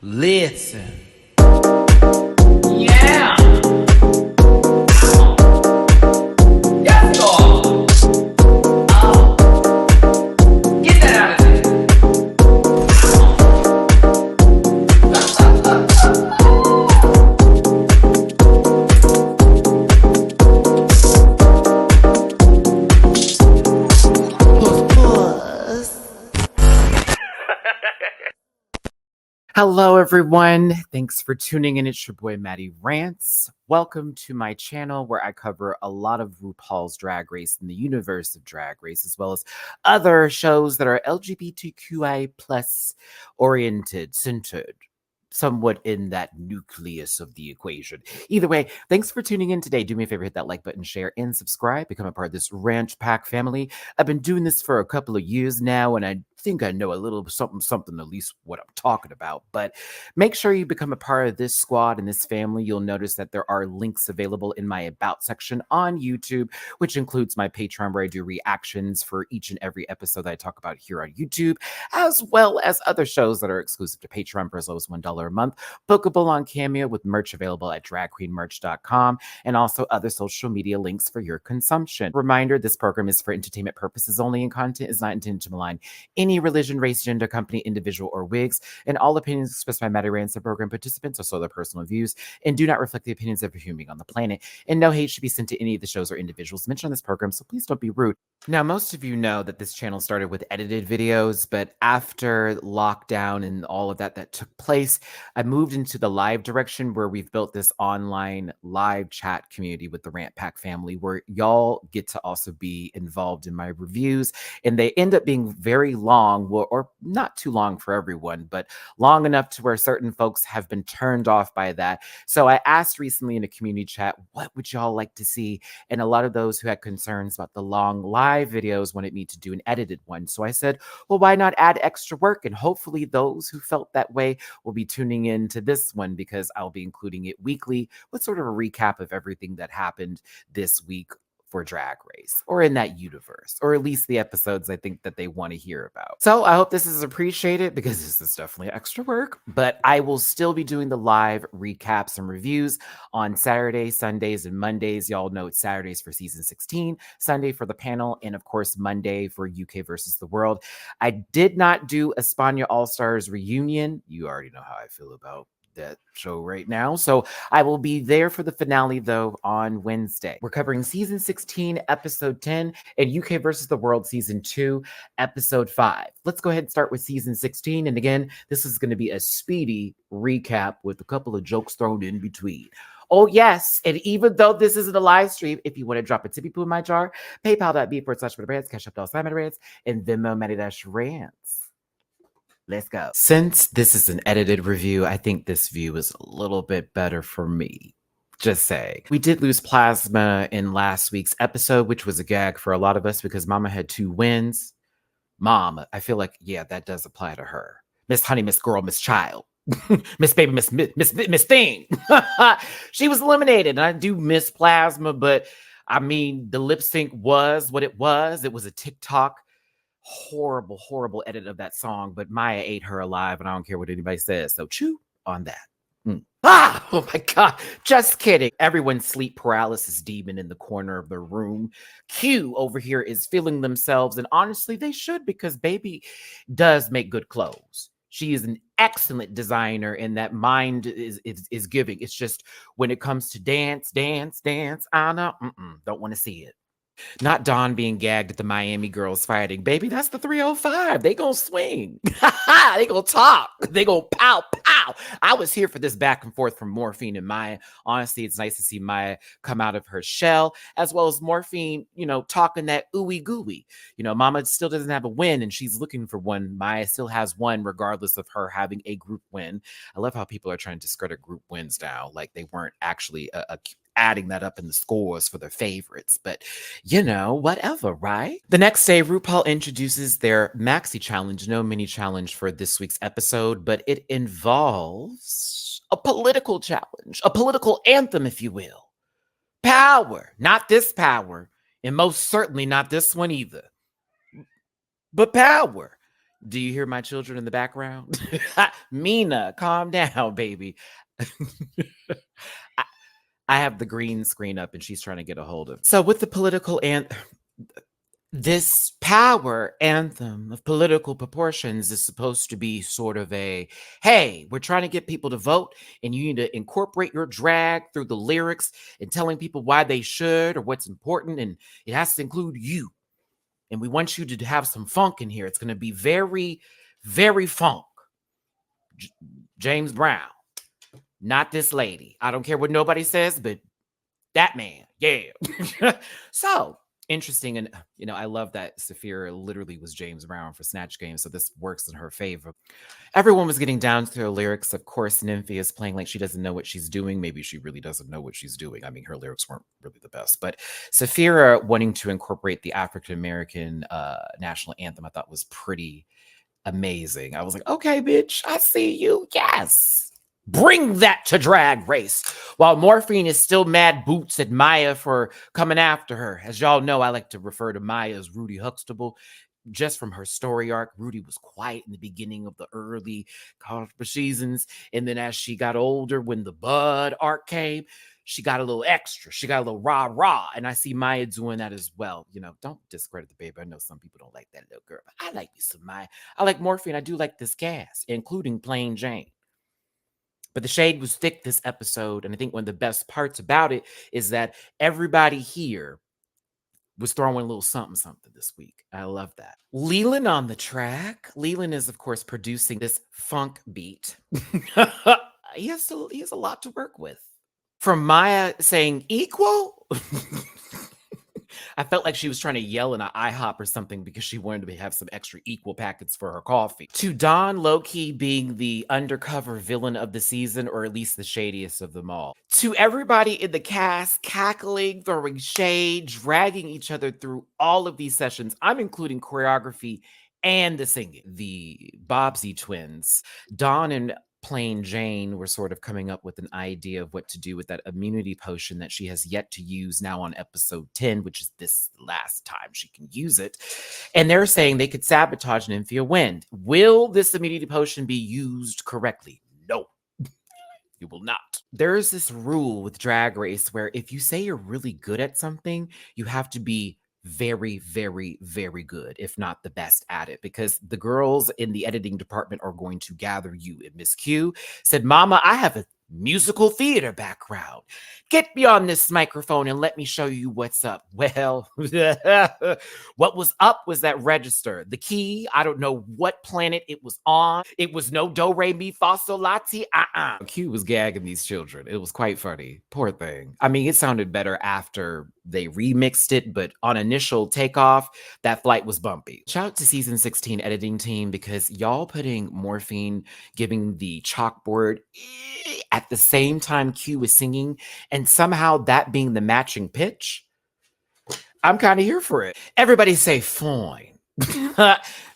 Listen. Yeah. Yes, Lord. Get that out of there. Hello, everyone. Thanks for tuning in. It's your boy, Maddie Rants. Welcome to my channel where I cover a lot of RuPaul's Drag Race and the universe of Drag Race, as well as other shows that are LGBTQI plus oriented, centered, somewhat in that nucleus of the equation. Either way, thanks for tuning in today. Do me a favor, hit that like button, share, and subscribe. Become a part of this Ranch Pack family. I've been doing this for a couple of years now, and I think I know a little something, at least what I'm talking about. But make sure you become a part of this squad and this family. You'll notice that there are links available in my About section on YouTube, which includes my Patreon, where I do reactions for each and every episode that I talk about here on YouTube, as well as other shows that are exclusive to Patreon for as low as $1 a month, bookable on Cameo with merch available at dragqueenmerch.com, and also other social media links for your consumption. Reminder, this program is for entertainment purposes only, and content is not intended to malign any religion, race, gender, company, individual, or wigs, and all opinions expressed by Maddie Rants and program participants are solely their personal views and do not reflect the opinions of every human being on the planet, and no hate should be sent to any of the shows or individuals mentioned on this program, so please don't be rude. Now, most of you know that this channel started with edited videos, but after lockdown and all of that took place, I moved into the live direction, where we've built this online live chat community with the Rant Pack family, where y'all get to also be involved in my reviews, and they end up being very long, or not too long for everyone, but long enough to where certain folks have been turned off by that. So I asked recently in a community chat, what would y'all like to see? And a lot of those who had concerns about the long live videos wanted me to do an edited one. So I said, well, why not add extra work? And hopefully those who felt that way will be tuning in to this one, because I'll be including it weekly with sort of a recap of everything that happened this week for Drag Race, or in that universe, or at least the episodes I think that they want to hear about. So I hope this is appreciated, because this is definitely extra work, but I will still be doing the live recaps and reviews on Saturdays, Sundays, and Mondays. Y'all know it's Saturdays for season 16, Sunday for the panel, and of course Monday for UK versus the world. I did not do España All-Stars reunion. You already know how I feel about that show right now. So I will be there for the finale, though, on Wednesday. We're covering season 16, episode 10, and UK versus the world season 2, episode 5. Let's go ahead and start with season 16. And again, this is going to be a speedy recap with a couple of jokes thrown in between. Oh, yes. And even though this isn't a live stream, if you want to drop a tippy poo in my jar, paypal.me/Rants, Cash App $, and Venmo Maddie-Rants. Let's go. Since this is an edited review, I think this view is a little bit better for me. Just saying. We did lose Plasma in last week's episode, which was a gag for a lot of us because Mama had 2 wins. Mom, I feel like, yeah, that does apply to her. Miss Honey, Miss Girl, Miss Child. Miss Baby, Miss Thing. She was eliminated. And I do miss Plasma, but I mean, the lip sync was what it was. It was a TikTok horrible edit of that song, but Mhi'ya ate her alive, and I don't care what anybody says, so chew on that. Oh my god, just kidding. Everyone's sleep paralysis demon in the corner of the room. Q over here is feeling themselves, and honestly they should, because baby does make good clothes. She is an excellent designer, and that mind is giving. It's just when it comes to dance, Anna, don't want to see it. Not Dawn being gagged at the Miami girls fighting. Baby, that's the 305. They gonna swing. They gonna talk. They gonna pow. I was here for this back and forth from Morphine and Mhi'ya. Honestly, it's nice to see Mhi'ya come out of her shell, as well as Morphine, talking that ooey gooey. Mama still doesn't have a win, and she's looking for one. Mhi'ya still has one, regardless of her having a group win. I love how people are trying to discredit group wins now, like they weren't actually adding that up in the scores for their favorites, but whatever, right? The next day, RuPaul introduces their maxi challenge, no mini challenge for this week's episode, but it involves a political challenge, a political anthem, if you will. Power, not this power, and most certainly not this one either, but power. Do you hear my children in the background? Mina, calm down, baby. I, I have the green screen up and she's trying to get a hold of. So with the political and this power anthem of political proportions is supposed to be sort of a, hey, we're trying to get people to vote and you need to incorporate your drag through the lyrics and telling people why they should or what's important, and it has to include you. And we want you to have some funk in here. It's going to be very, very funk. James Brown, not this lady. I don't care what nobody says, but that man, yeah. So interesting. And, I love that Saphira literally was James Brown for Snatch Game. So this works in her favor. Everyone was getting down to the lyrics. Of course, Nymphia is playing like she doesn't know what she's doing. Maybe she really doesn't know what she's doing. I mean, her lyrics weren't really the best. But Saphira wanting to incorporate the African American national anthem, I thought was pretty amazing. I was like, okay, bitch, I see you. Yes. Bring that to Drag Race. While Morphine is still mad boots at Mhi'ya for coming after her. As y'all know, I like to refer to Mhi'ya as Rudy Huxtable. Just from her story arc, Rudy was quiet in the beginning of the early Cosper seasons. And then as she got older, when the Bud arc came, she got a little extra. She got a little rah-rah. And I see Mhi'ya doing that as well. Don't discredit the baby. I know some people don't like that little girl, but I like me some Mhi'ya. I like Morphine. I do like this cast, including Plain Jane. But the shade was thick this episode. And I think one of the best parts about it is that everybody here was throwing a little something this week. I love that. Leland on the track. Leland is, of course, producing this funk beat. He has a lot to work with. From Mhi'ya saying equal, I felt like she was trying to yell in an IHOP or something because she wanted to have some extra equal packets for her coffee. To Dawn low-key being the undercover villain of the season, or at least the shadiest of them all. To everybody in the cast cackling, throwing shade, dragging each other through all of these sessions. I'm including choreography and the singing. The Bobbsey twins, Dawn and Plain Jane were sort of coming up with an idea of what to do with that immunity potion that she has yet to use now on episode 10, which is this last time she can use it. And they're saying they could sabotage Nymphia Wind. Will this immunity potion be used correctly? No, you will not. There's this rule with Drag Race where if you say you're really good at something, you have to be very, very, very good, if not the best at it, because the girls in the editing department are going to gather you. And Miss Q said, Mama, I have a musical theater background. Get me on this microphone and let me show you what's up. Well, what was up was that register. The key, I don't know what planet it was on. It was no do, re, mi, fa, sol, la, ti, Q was gagging these children. It was quite funny. Poor thing. I mean, it sounded better after they remixed it, but on initial takeoff, that flight was bumpy. Shout out to season 16 editing team, because y'all putting Morphine giving the chalkboard at the same time Q was singing, and somehow that being the matching pitch, I'm kind of here for it. Everybody say fine.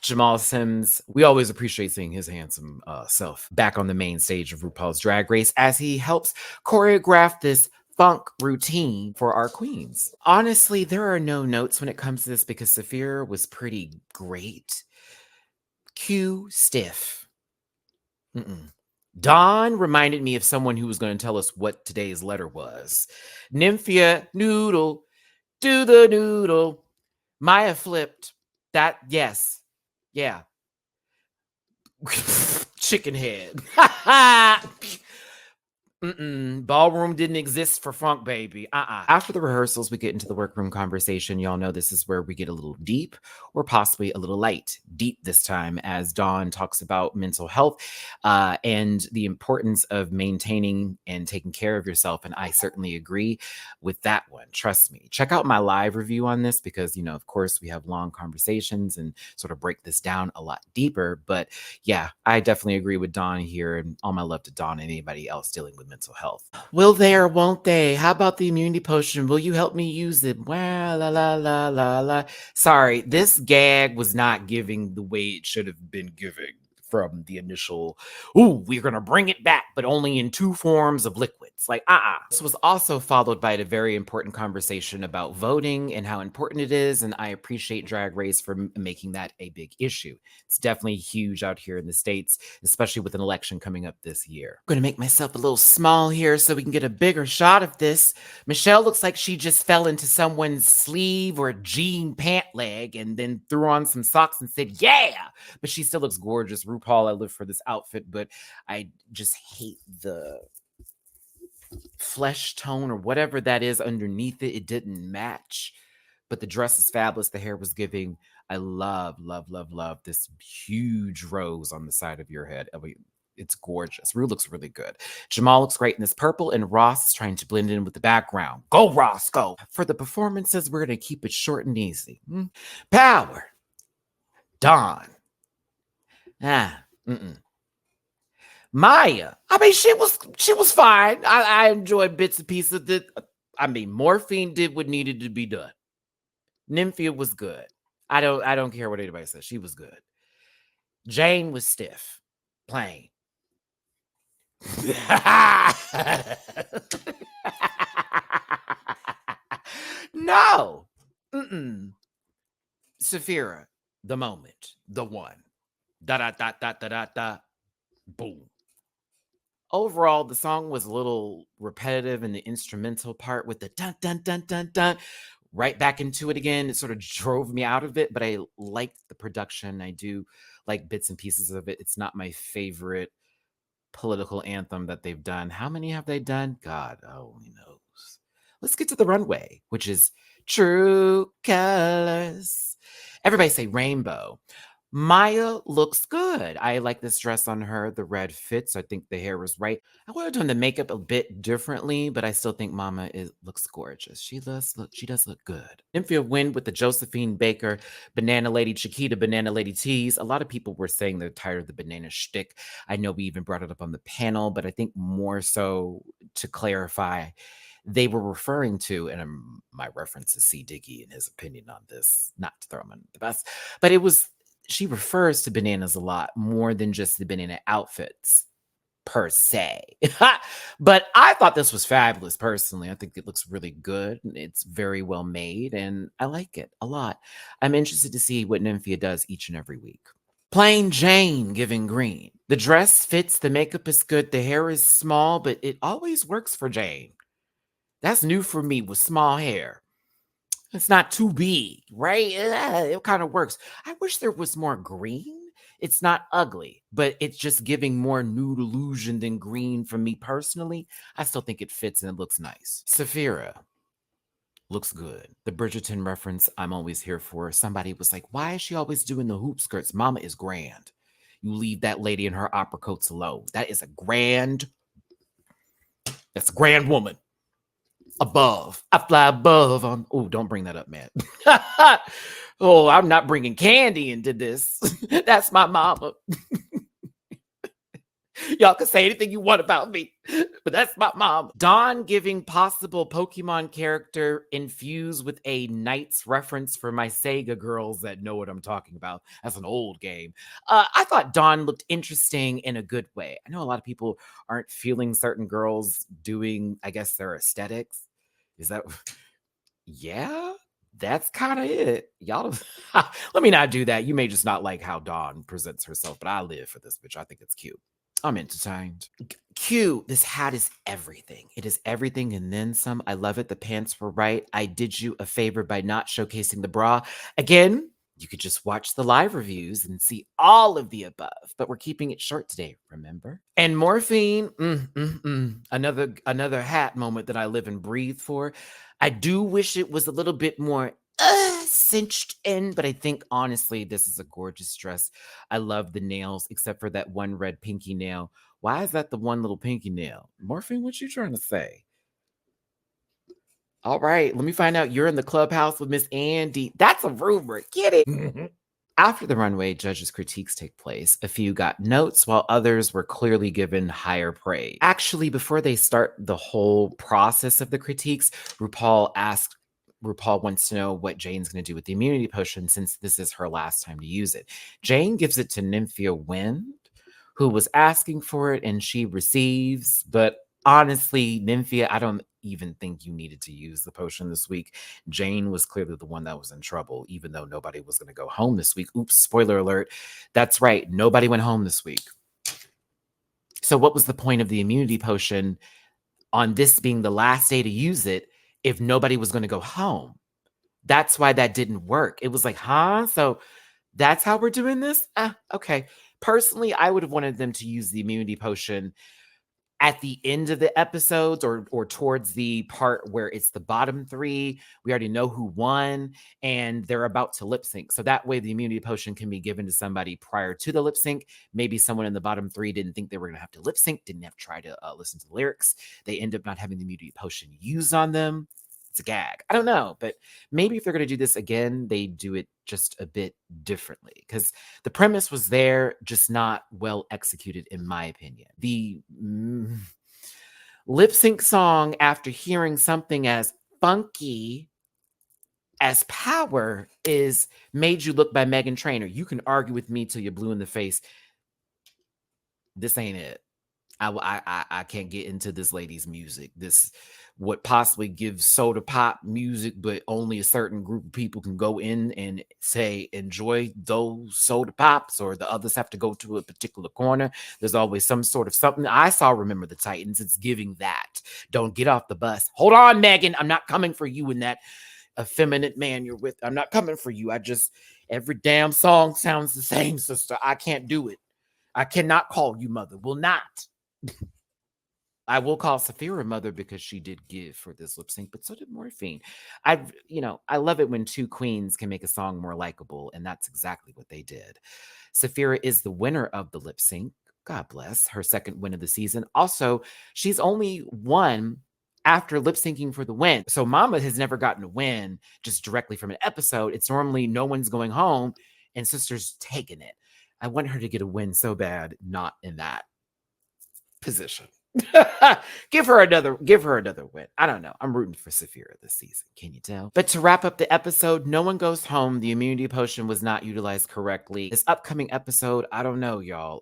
Jamal Sims, we always appreciate seeing his handsome self back on the main stage of RuPaul's Drag Race as he helps choreograph this funk routine for our queens. Honestly, there are no notes when it comes to this because Saphira was pretty great. Q stiff. Dawn reminded me of someone who was going to tell us what today's letter was. Nymphia, noodle, do the noodle. Mhi'ya flipped. That, yes. Yeah. Chicken head. Ballroom didn't exist for funk, baby. After the rehearsals, we get into the workroom conversation. Y'all know this is where we get a little deep or possibly a little light. Deep this time, as Dawn talks about mental health and the importance of maintaining and taking care of yourself. And I certainly agree with that one. Trust me. Check out my live review on this because, of course, we have long conversations and sort of break this down a lot deeper. But yeah, I definitely agree with Dawn here, and all my love to Dawn and anybody else dealing with mental health. Will they or won't they? How about the immunity potion? Will you help me use it? Wow, la la la la la. Sorry, this gag was not giving the way it should have been giving from the initial, ooh, we're going to bring it back, but only in 2 forms of liquids. Like, This was also followed by a very important conversation about voting and how important it is. And I appreciate Drag Race for making that a big issue. It's definitely huge out here in the States, especially with an election coming up this year. I'm going to make myself a little small here so we can get a bigger shot of this. Michelle looks like she just fell into someone's sleeve or jean pant leg and then threw on some socks and said, yeah, but she still looks gorgeous. RuPaul, I live for this outfit, but I just hate the flesh tone or whatever that is underneath it. It didn't match, but the dress is fabulous. The hair was giving. I love this huge rose on the side of your head. I mean, it's gorgeous. Rue looks really good. Jamal looks great in this purple, and Ross is trying to blend in with the background. Go, Ross, go. For the performances, we're going to keep it short and easy. Power. Dawn. Mhi'ya. I mean, she was fine. I enjoyed bits and pieces of it. I mean, Morphine did what needed to be done. Nymphia was good. I don't care what anybody says. She was good. Jane was stiff. Plain. No. Saphira, the moment, the one. Da da da da da da da. Boom. Overall, the song was a little repetitive in the instrumental part with the dun dun dun dun dun. Right back into it again. It sort of drove me out of it, but I liked the production. I do like bits and pieces of it. It's not my favorite political anthem that they've done. How many have they done? God only knows. Let's get to the runway, which is True Colors. Everybody say rainbow. Mhi'ya looks good. I like this dress on her. The red fits. I think the hair was right. I would have done the makeup a bit differently, but I still think Mama looks gorgeous. She does look good. Nymphia win with the Josephine Baker Banana Lady Chiquita Banana Lady tees. A lot of people were saying they're tired of the banana shtick. I know we even brought it up on the panel, but I think more so to clarify, they were referring to, and my reference is C. Diggy and his opinion on this, not to throw him under the bus, but she refers to bananas a lot more than just the banana outfits per se. But I thought this was fabulous personally. I think it looks really good. It's very well made and I like it a lot. I'm interested to see what Nymphia does each and every week. Plain Jane giving green. The dress fits, the makeup is good, the hair is small, but it always works for Jane. That's new for me with small hair. It's not too big, right? It kind of works. I wish there was more green. It's not ugly, but it's just giving more nude illusion than green for me personally. I still think it fits and it looks nice. Saphira looks good. The Bridgerton reference I'm always here for. Somebody was like, why is she always doing the hoop skirts? Mama is grand. You leave that lady in her opera coats alone. That's a grand woman. Above. I fly above on. Oh, don't bring that up, man. Oh, I'm not bringing candy into this. That's my mama. Y'all can say anything you want about me, but that's my mom. Dawn giving possible Pokemon character infused with a Knights reference for my Sega girls that know what I'm talking about. That's an old game. I thought Dawn looked interesting in a good way. I know a lot of people aren't feeling certain girls doing, I guess, their aesthetics. Is that... Yeah, that's kind of it. Y'all, let me not do that. You may just not like how Dawn presents herself, but I live for this bitch. I think it's cute. I'm entertained. Q, this hat is everything. It is everything and then some. I love it. The pants were right. I did you a favor by not showcasing the bra. Again, you could just watch the live reviews and see all of the above, but we're keeping it short today, remember? And Morphine, another hat moment that I live and breathe for. I do wish it was a little bit more cinched in, but I think honestly, this is a gorgeous dress. I love the nails, except for that one red pinky nail. Why is that the one little pinky nail? Morphine, what you trying to say? All right, let me find out. You're in the clubhouse with Miss Andy. That's a rumor. Get it? After the runway, judges' critiques take place. A few got notes, while others were clearly given higher praise. Actually, before they start the whole process of the critiques, RuPaul wants to know what Jane's going to do with the immunity potion since this is her last time to use it. Jane gives it to Nymphia Wind. who was asking for it and she receives. But honestly, Nymphia, I don't even think you needed to use the potion this week. Jane was clearly the one that was in trouble, even though nobody was going to go home this week. Oops, spoiler alert. That's right. Nobody went home this week. So, what was the point of the immunity potion on this being the last day to use it if nobody was going to go home? That's why that didn't work. It was like, huh? So that's how we're doing this? Okay. Personally, I would have wanted them to use the immunity potion at the end of the episodes or towards the part where it's the bottom three. We already know who won and they're about to lip sync. So that way the immunity potion can be given to somebody prior to the lip sync. Maybe someone in the bottom three didn't think they were going to have to lip sync, didn't have to try to listen to the lyrics. They end up not having the immunity potion used on them. It's a gag. I don't know, but maybe if they're going to do this again, they do it just a bit differently because the premise was there, just not well executed, in my opinion. The lip sync song, after hearing something as funky as Power, is Made You Look by Meghan Trainor. You can argue with me till you're blue in the face. This ain't it. I can't get into this lady's music. This would possibly give soda pop music, but only a certain group of people can go in and say enjoy those soda pops, or the others have to go to a particular corner. There's always some sort of something. I saw Remember the Titans. It's giving that. Don't get off the bus. Hold on, Megan. I'm not coming for you and that effeminate man you're with. I'm not coming for you. Every damn song sounds the same, sister. I can't do it. I cannot call you mother. Will not. I will call Saphira mother because she did give for this lip sync, but so did Morphine. I love it when two queens can make a song more likable, and that's exactly what they did. Saphira is the winner of the lip sync. God bless her second win of the season. Also, she's only won after lip syncing for the win. So Mama has never gotten a win just directly from an episode. It's normally no one's going home and sister's taking it. I want her to get a win so bad, not in that position. give her another win. I don't know. I'm rooting for Saphira this season. Can you tell? But to wrap up the episode, no one goes home. The immunity potion was not utilized correctly. This upcoming episode, I don't know, y'all.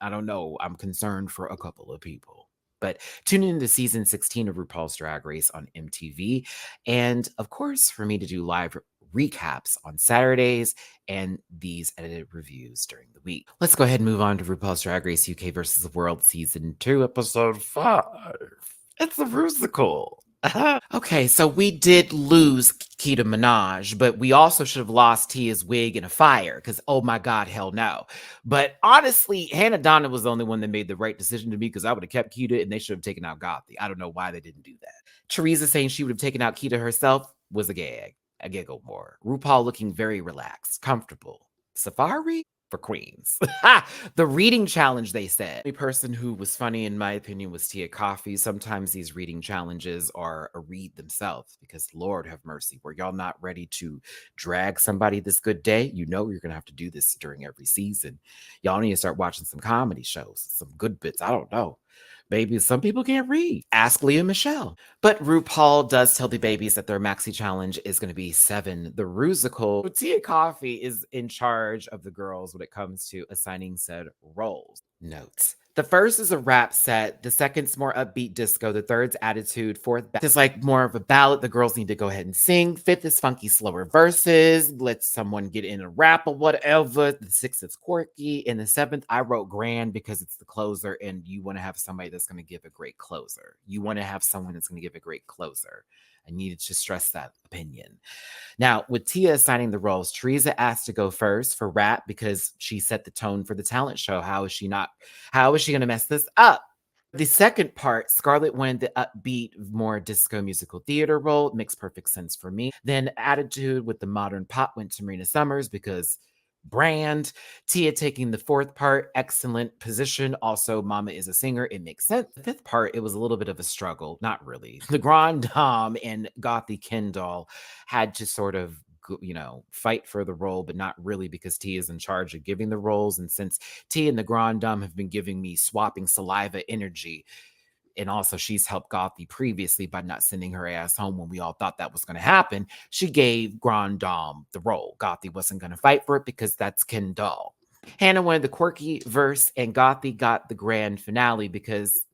I don't know. I'm concerned for a couple of people. But tune in to season 16 of RuPaul's Drag Race on MTV. And of course, for me to do live recaps on Saturdays and these edited reviews during the week. Let's go ahead and move on to RuPaul's Drag Race UK versus the World Season 2, Episode 5. It's a musical. Okay, so we did lose Keita Minaj, but we also should have lost Tia's wig in a fire because, oh my God, hell no. But honestly, Hannah Donna was the only one that made the right decision to me because I would have kept Keita and they should have taken out Gothi. I don't know why they didn't do that. Teresa saying she would have taken out Keita herself was a gag. A giggle more. RuPaul looking very relaxed, comfortable. Safari for queens. The reading challenge, they said. The person who was funny, in my opinion, was Tia Coffee. Sometimes these reading challenges are a read themselves because Lord have mercy. Were y'all not ready to drag somebody this good day? You know you're going to have to do this during every season. Y'all need to start watching some comedy shows, some good bits. I don't know. Maybe some people can't read. Ask Leah Michelle. But RuPaul does tell the babies that their maxi challenge is going to be 7. The Rusical. Tia Coffee is in charge of the girls when it comes to assigning said roles. Notes. The first is a rap set. The second's more upbeat disco. The third's attitude. Fourth is like more of a ballad. The girls need to go ahead and sing. Fifth is funky, slower verses. Let someone get in a rap or whatever. The sixth is quirky. And the seventh, I wrote grand because it's the closer and you want to have somebody that's going to give a great closer. You want to have someone that's going to give a great closer. I needed to stress that opinion. Now, with Tia assigning the roles, Teresa asked to go first for rap because she set the tone for the talent show. How is she going to mess this up? The second part, Scarlett wanted the upbeat, more disco musical theater role. It makes perfect sense for me. Then attitude with the modern pop went to Marina Summers because brand. Tia taking the fourth part, excellent position. Also, Mama is a singer. It makes sense. The fifth part, it was a little bit of a struggle. Not really. The Grand Dame and Gothy Kendall had to sort of fight for the role, but not really because Tia is in charge of giving the roles. And since Tia and the Grand Dame have been giving me swapping saliva energy, and also she's helped Gothy previously by not sending her ass home when we all thought that was going to happen, she gave Grand Dame the role. Gothy wasn't going to fight for it because that's Kendall. Hannah wanted the quirky verse, and Gothi got the grand finale because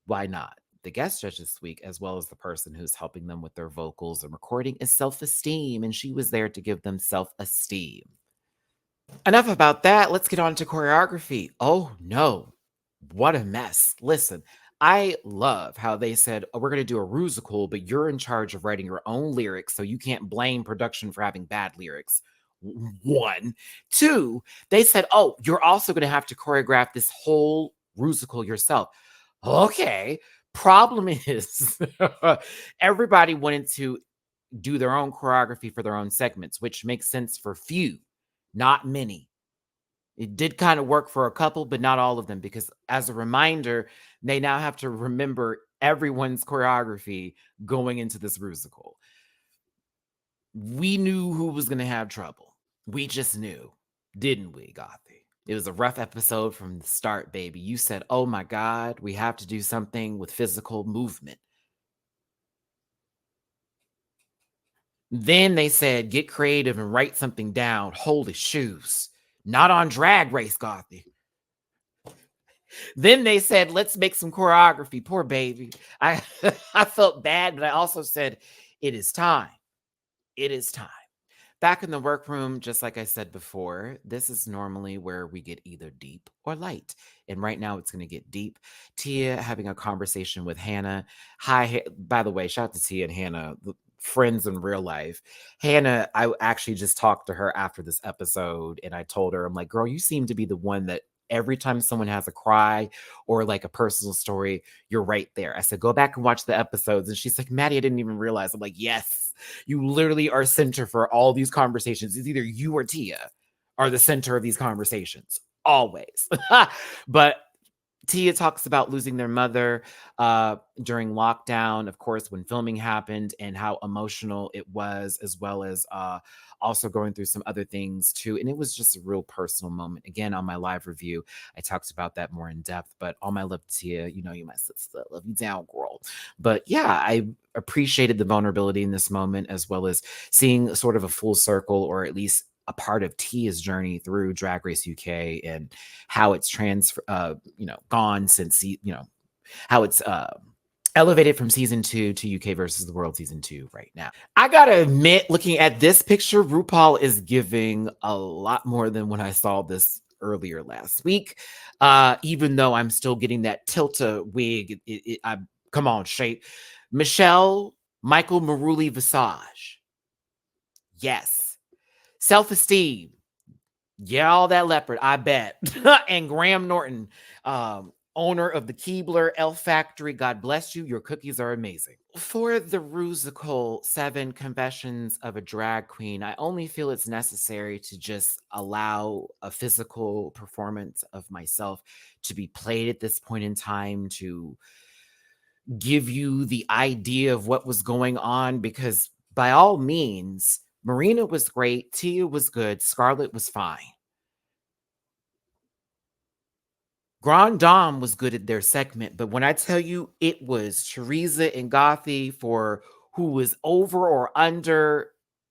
why not? The guest judge this week, as well as the person who's helping them with their vocals and recording, is self esteem, and she was there to give them self esteem. Enough about that. Let's get on to choreography. Oh no, what a mess. Listen, I love how they said, oh, we're going to do a rusical, but you're in charge of writing your own lyrics, so you can't blame production for having bad lyrics. One. Two, they said, oh, you're also going to have to choreograph this whole rusical yourself. Okay. Problem is, everybody wanted to do their own choreography for their own segments, which makes sense for few, not many. It did kind of work for a couple, but not all of them, because as a reminder, they now have to remember everyone's choreography going into this rusical. We knew who was going to have trouble. We just knew, didn't we, Gothi? It was a rough episode from the start, baby. You said, oh my God, we have to do something with physical movement. Then they said, get creative and write something down. Holy shoes. Not on Drag Race, Gothi. Then they said, let's make some choreography. Poor baby. I I felt bad, but I also said, it is time. It is time. Back in the workroom, just like I said before, this is normally where we get either deep or light. And right now it's going to get deep. Tia having a conversation with Hannah. Hi, by the way, shout out to Tia and Hannah, friends in real life. Hannah, I actually just talked to her after this episode and I told her, I'm like, girl, you seem to be the one that every time someone has a cry or like a personal story, you're right there. I said, go back and watch the episodes. And she's like, Maddie, I didn't even realize. I'm like, yes, you literally are center for all these conversations. It's either you or Tia are the center of these conversations, always. But Tia talks about losing their mother during lockdown, of course, when filming happened, and how emotional it was, as well as also going through some other things too. And it was just a real personal moment. Again, on my live review, I talked about that more in depth, but all my love to Tia, you know, you my sister, love you down, girl. But yeah, I appreciated the vulnerability in this moment, as well as seeing sort of a full circle, or at least a part of Tia's journey through Drag Race UK and how it's gone since how it's elevated from season 2 to UK versus the World season 2 right now. I gotta admit, looking at this picture, RuPaul is giving a lot more than when I saw this earlier last week. Even though I'm still getting that tilta wig, come on, shape. Michelle Michael Maruli Visage. Yes. Self-esteem. Yeah, all that leopard, I bet. And Graham Norton, owner of the Keebler Elf Factory. God bless you. Your cookies are amazing. For the Rusical 7 Confessions of a Drag Queen, I only feel it's necessary to just allow a physical performance of myself to be played at this point in time to give you the idea of what was going on, because by all means, Marina was great, Tia was good, Scarlett was fine. Grand Dame was good at their segment, but when I tell you it was Teresa and Gothi for who was over or under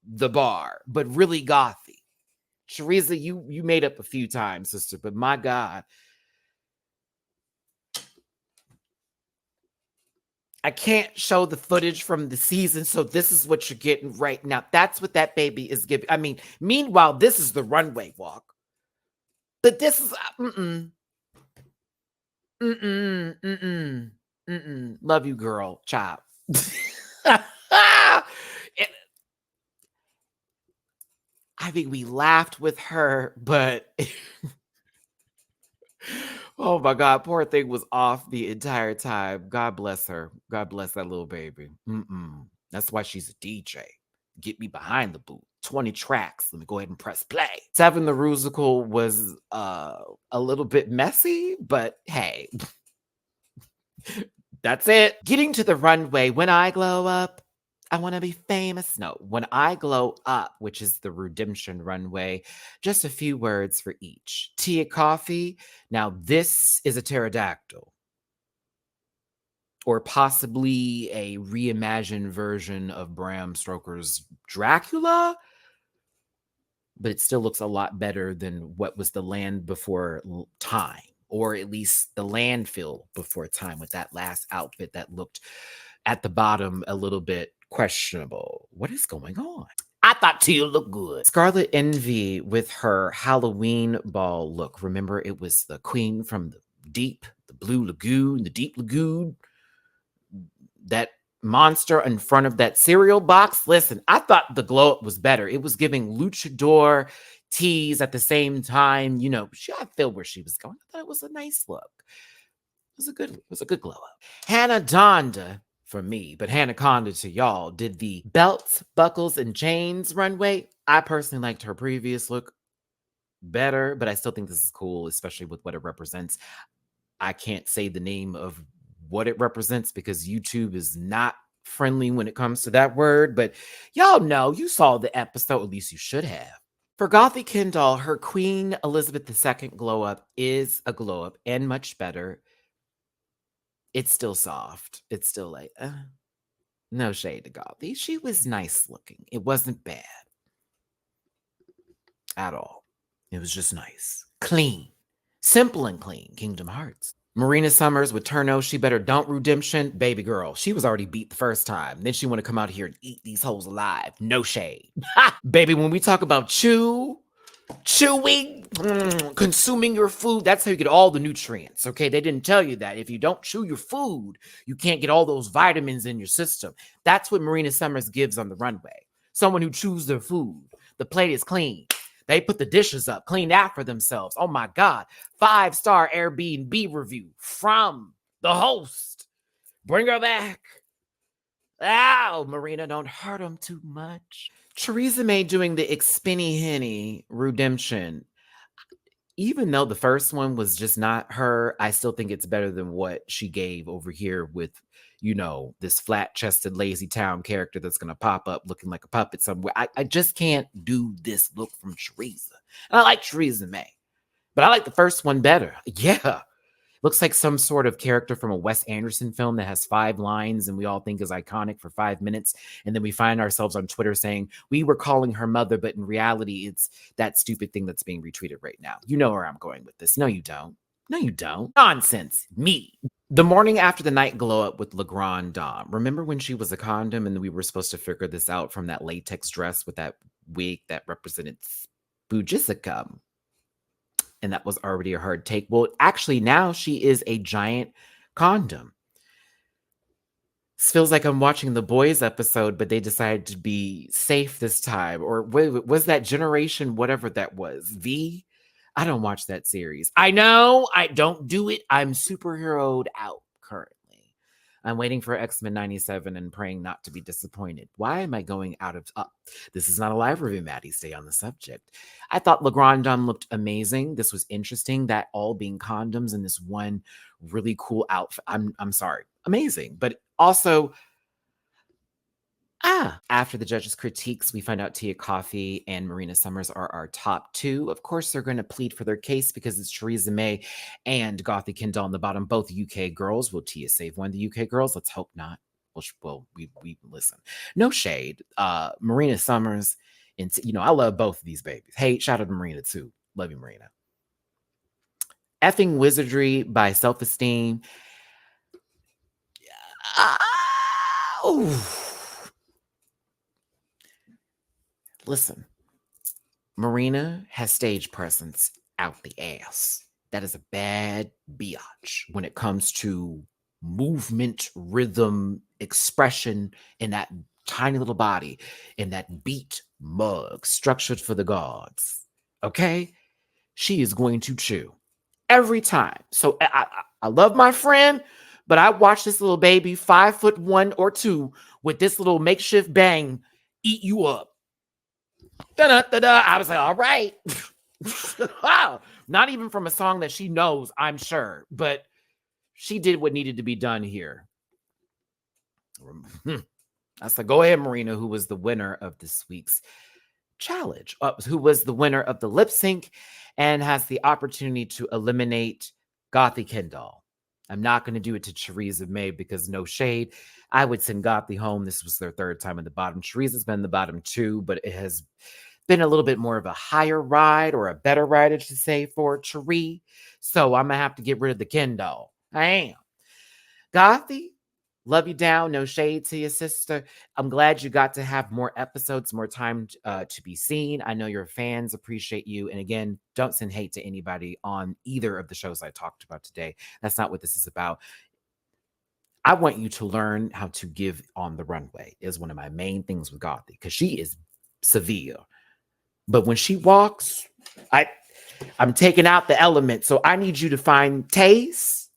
the bar, but really Gothi. Teresa, you made up a few times, sister, but my God. I can't show the footage from the season, so this is what you're getting right now. That's what that baby is giving. I mean, meanwhile, this is the runway walk. But this is Love you, girl. Chop. I mean, we laughed with her, but oh my God, poor thing was off the entire time. God bless her. God bless that little baby. That's why she's a DJ. Get me behind the booth. 20 tracks. Let me go ahead and press play. 7 the Rusical was a little bit messy, but hey, that's it. Getting to the runway. When I glow up, I want to be famous. No, when I glow up, which is the redemption runway, just a few words for each. Tia Coffee. Now, this is a pterodactyl, or possibly a reimagined version of Bram Stoker's Dracula. but it still looks a lot better than what was the land before time, or at least the landfill before time, with that last outfit that looked at the bottom a little bit questionable. What is going on? I thought Tia looked good. Scarlet Envy with her Halloween ball look. Remember, it was the queen from the blue lagoon, the deep lagoon. That monster in front of that cereal box. Listen, I thought the glow up was better. It was giving luchador tease at the same time. I feel where she was going. I thought it was a nice look. It was a good glow up. Hannah Donda for me, but Hannah Conda to y'all did the belts, buckles, and chains runway. I personally liked her previous look better, but I still think this is cool, especially with what it represents. I can't say the name of what it represents because YouTube is not friendly when it comes to that word, but y'all know, you saw the episode, at least you should have. For Gothy Kendall, her Queen Elizabeth II glow up is a glow up and much better. It's still soft. It's still like, no shade to Gothy. She was nice looking. It wasn't bad at all. It was just nice. Clean. Simple and clean. Kingdom Hearts. Marina Summers with Turno, she better don't redemption. Baby girl, she was already beat the first time. Then she want to come out here and eat these hoes alive. No shade. Baby, when we talk about chewing, consuming your food, that's how you get all the nutrients, okay? They didn't tell you that. If you don't chew your food, you can't get all those vitamins in your system. That's what Marina Summers gives on the runway. Someone who chews their food. The plate is clean. They put the dishes up, cleaned after themselves. Oh my God. 5-star Airbnb review from the host. Bring her back. Ow, Marina, don't hurt them too much. Theresa May doing the Xpinny Henny redemption. Even though the first one was just not her, I still think it's better than what she gave over here with, this flat-chested lazy town character that's going to pop up looking like a puppet somewhere. I just can't do this look from Theresa. And I like Theresa May, but I like the first one better. Yeah. Looks like some sort of character from a Wes Anderson film that has 5 lines and we all think is iconic for 5 minutes. And then we find ourselves on Twitter saying, we were calling her mother, but in reality, it's that stupid thing that's being retweeted right now. You know where I'm going with this. No, you don't. No, you don't. Nonsense. Me. The morning after the night glow up with Legrand Dom. Remember when she was a condom and we were supposed to figure this out from that latex dress with that wig that represented Bujisicum? And that was already a hard take. Well, actually, now she is a giant condom. This feels like I'm watching the Boys episode, but they decided to be safe this time. Or was that Generation, whatever that was? V? I don't watch that series. I know. I don't do it. I'm superheroed out currently. I'm waiting for X-Men 97 and praying not to be disappointed. Why am I going out of... this is not a live review, Maddie. Stay on the subject. I thought Legrand Dom looked amazing. This was interesting, that all being condoms in this one really cool outfit. I'm sorry. Amazing. But also... after the judges' critiques, we find out Tia Coffey and Marina Summers are our top 2. Of course, they're going to plead for their case because it's Theresa May and Gothy Kendall on the bottom, both UK girls. Will Tia save one of the UK girls? Let's hope not. Well, we listen. No shade. Marina Summers, and I love both of these babies. Hey, shout out to Marina too. Love you, Marina. Effing Wizardry by Self-Esteem. Listen, Marina has stage presence out the ass. That is a bad biatch when it comes to movement, rhythm, expression in that tiny little body, in that beat mug structured for the gods. Okay? She is going to chew every time. So I love my friend, but I watched this little baby, 5'1" or 2, with this little makeshift bang eat you up. Da-da-da-da. I was like, all right. Wow. Not even from a song that she knows, I'm sure, but she did what needed to be done here. I said, go ahead, Marina, who was the winner of this week's challenge, who was the winner of the lip sync and has the opportunity to eliminate Gothy Kendall. I'm not going to do it to Theresa May because no shade. I would send Gothy home. This was their 3rd time in the bottom. Theresa's been in the bottom 2, but been a little bit more of a higher ride, or a better ride, I should say, for Cherie. So I'm gonna have to get rid of the Kindle. I am. Gothy, love you down. No shade to your sister. I'm glad you got to have more episodes, more time to be seen. I know your fans appreciate you. And again, don't send hate to anybody on either of the shows I talked about today. That's not what this is about. I want you to learn how to give on the runway is one of my main things with Gothy, because she is severe. But when she walks, I'm taking out the element. So I need you to find taste.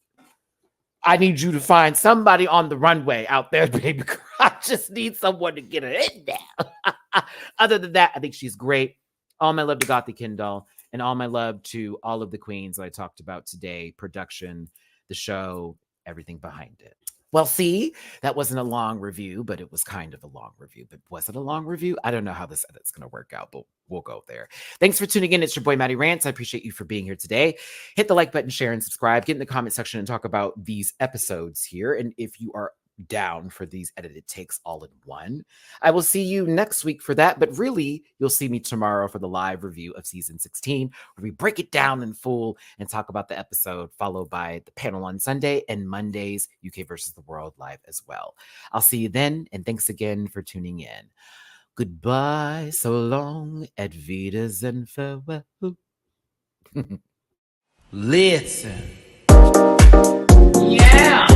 I need you to find somebody on the runway out there, baby girl. I just need someone to get her in there. Other than that, I think she's great. All my love to Gothy Kindle, and all my love to all of the queens that I talked about today. Production, the show, everything behind it. Well, see, that wasn't a long review, but it was kind of a long review. But was it a long review? I don't know how this edit's going to work out, but we'll go there. Thanks for tuning in. It's your boy, Maddie Rants. I appreciate you for being here today. Hit the like button, share, and subscribe. Get in the comment section and talk about these episodes here. And if you are down for these edited takes all in one, I will see you next week for that. But really, you'll see me tomorrow for the live review of season 16, where we break it down in full and talk about the episode, followed by the panel on Sunday and Monday's UK versus the World live as well. I'll see you then, and thanks again for tuning in. Goodbye, so long, et vidas and farewell. Listen. Yeah.